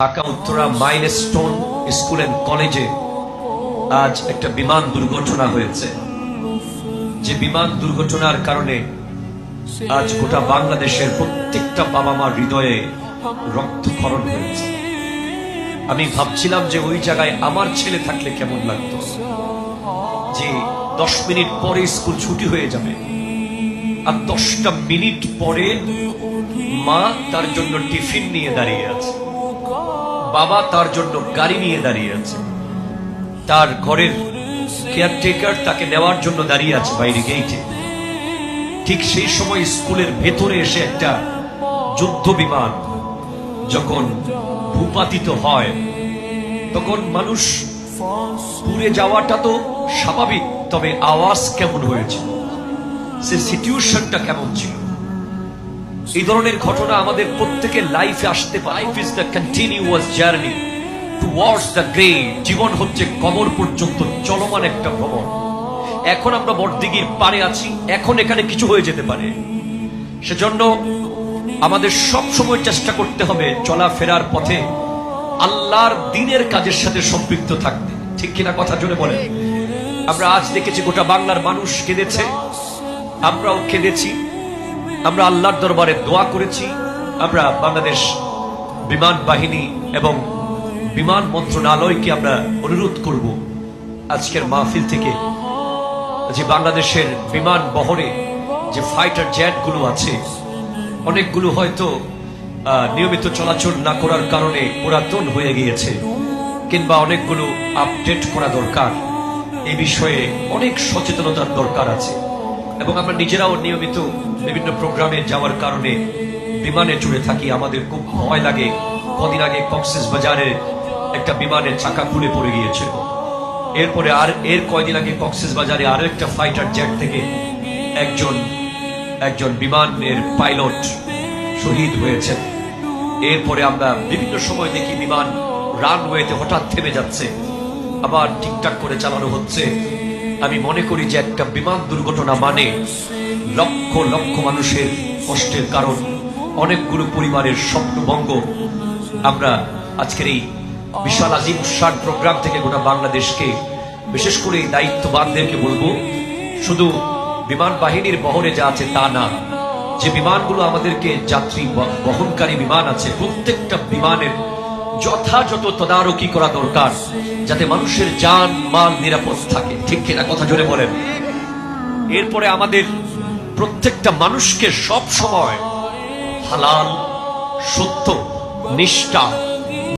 Dhaka Uttara milestone school and কলেজে আজ একটা বিমান দুর্ঘটনা হয়েছে। যে বিমান দুর্ঘটনার কারণে আজ গোটা বাংলাদেশের প্রত্যেকটা বাবা মার হৃদয়ে রক্তক্ষরণ হয়েছে। আমি ভাবছিলাম যে ওই জায়গায় আমার ছেলে থাকলে কেমন লাগতো, যে 10 মিনিট পরে স্কুল ছুটি হয়ে যাবে আর 10টা মিনিট পরে মা তার জন্য টিফিন নিয়ে দাঁড়িয়ে আছে, বাবা তার জন্য গাড়ি নিয়ে দাঁড়িয়ে আছে, তার ঘরের কেয়ারটেকার তাকে নেওয়ার জন্য দাঁড়িয়ে আছে বাইরে গেইটে। ঠিক সেই সময় স্কুলের ভেতরে এসে একটা যুদ্ধ বিমান যখন ভূপাতিত হয়, তখন মানুষ পুড়ে যাওয়াটা তো স্বাভাবিক, তবে আওয়াজ কেমন হয়েছিল, সে সিচুয়েশনটা কেমন ছিল। এই ধরনের ঘটনা আমাদের প্রত্যেকের লাইফে আসতে পারে। Life is the continuous journey towards the grave. জীবন হচ্ছে কবর পর্যন্ত চলমান একটা ভ্রমণ। এখন আমরা বড়দিঘির পারে আছি, এখন এখানে কিছু হয়ে যেতে পারে। সেজন্য আমাদের সব সময় চেষ্টা করতে হবে চলাফেরার পথে আল্লাহর দ্বীনের কাজের সাথে সম্পৃক্ত থাকতে। ঠিক কিনা কথা জোরে বলেন। আমরা আজ দেখেছি গোটা বাংলার মানুষ কেঁদেছে, আমরাও কেঁদেছি, আমরা আল্লাহর দরবারে দোয়া করেছি। আমরা বাংলাদেশ বিমান বাহিনী এবং বিমান মন্ত্রণালয়কে আমরা অনুরোধ করব আজকের মাহফিল থেকে যে বাংলাদেশের বিমান বহরে যে ফাইটার জেটগুলো আছে, অনেকগুলো হয়তো নিয়মিত চলাচল না করার কারণে পুরাতন হয়ে গিয়েছে, কিংবা অনেকগুলো আপডেট করা দরকার। এই বিষয়ে অনেক সচেতনতার দরকার আছে। এবং আমরা নিজেরাও নিয়মিত বিভিন্ন প্রোগ্রামে যাওয়ার কারণে বিমানে চড়ে থাকি, আমাদের খুব ভয় লাগে। কদিন আগে কক্সবাজারে একটা বিমানের চাকা খুলে পড়ে গিয়েছিল। এরপরে এর কয়দিন আগে কক্সবাজারে আরো একটা ফাইটার জেট থেকে একজন বিমানের পাইলট শহীদ হয়েছেন। এরপরে আমরা বিভিন্ন সময় দেখি বিমান রানওয়েতে হঠাৎ থেমে যাচ্ছে, আবার ঠিকঠাক করে চালানো হচ্ছে। আমি মনে করি যে একটা বিমান দুর্ঘটনা মানে লক্ষ লক্ষ মানুষের কষ্টের কারণ, অনেকগুলো পরিবারের স্বপ্নভঙ্গ। আমরা আজকের এই বিশাল আজিম উৎসাহ প্রোগ্রাম থেকে গোটা বাংলাদেশকে, বিশেষ করে এই দায়িত্ববানদেরকে বলবো, শুধু বিমান বাহিনীর বহরে যা আছে তা না, যে বিমানগুলো আমাদেরকে যাত্রী বহনকারী বিমান আছে, প্রত্যেকটা বিমানের যথাযথ তদারকি করা দরকার, যাতে মানুষের জান মাল নিরাপদ থাকে। ঠিক কিনা কথা জোরে বলেন। এরপরে আমাদের প্রত্যেকটা মানুষকে সব সময় হালাল, সত্য, নিষ্ঠা